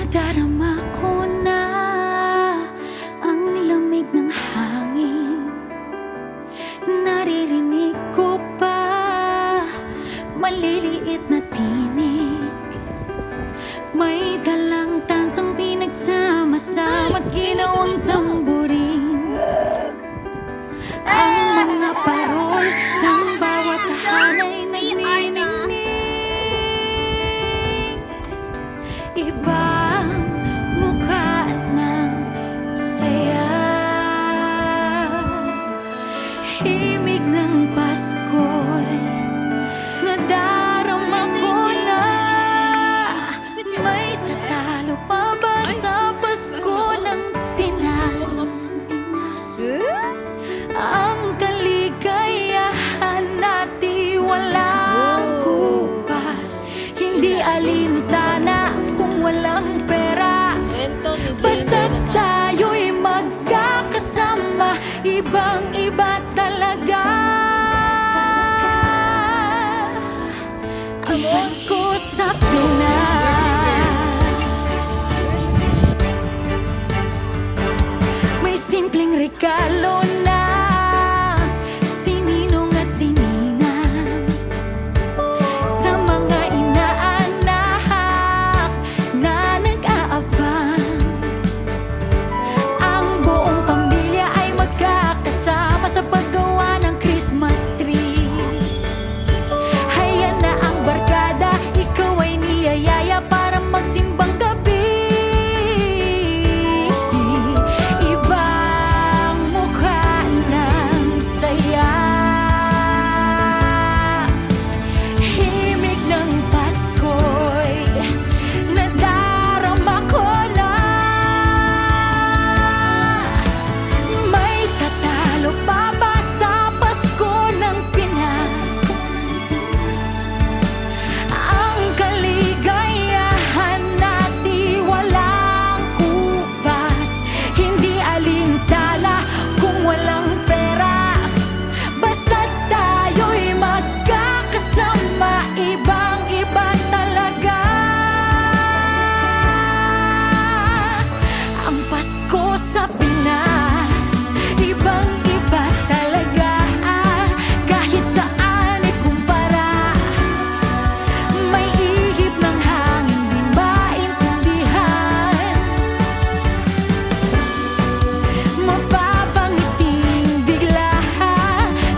Nadarama ko na ang lamig ng hangin. Naririnig ko pa maliliit na tinig. May dalang tansang pinagsama-sama't ginawang tamburin. Ang mga parol ng bawat tahanay nagniningning. Ibang mukha ng saya, himig ng Pasko'y nadarama ko na. May tatalo pa ba sa Pasko ng Pinas? Ang kaligayahan natin walang kupas, hindi alintana kung walang pera. Basta tayo'y magkakasama, ibang-iba talaga ang Pasko sa Pinas. May simpleng regalo na sininong at sininang sa mga inaanak na nag-aabang. Ang buong pamilya ay magkakasama sa paggawa ng Christmas tree. Hayan na ang barkada, ikaw ay niyayaya para magsimbang gabi. Ibang mukha ng saya, himig ng Pasko'y nadarama ko na. May tatalo pa ba sa Pasko ng Pinas? Ang kaligayahan natin walang kupas, hindi alintala kung walang pera. Basta tayo'y magkakasama, ibang-iba talaga ang Pasko sa Pinas. Ibang-iba talaga, kahit saan ikumpara. May ihip ng hangin di maintindihan, mapapangiting bigla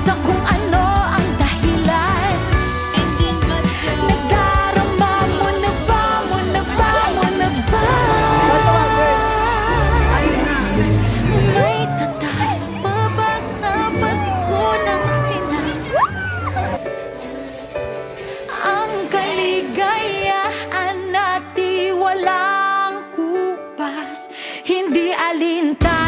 sa kung ano ang dahilan. Nadarama mo na ba, mo na ba, mo na ba? May tatalo pa ba sa Pasko ng Pinas? Ang kaligayahan natin walang kupas, hindi alintana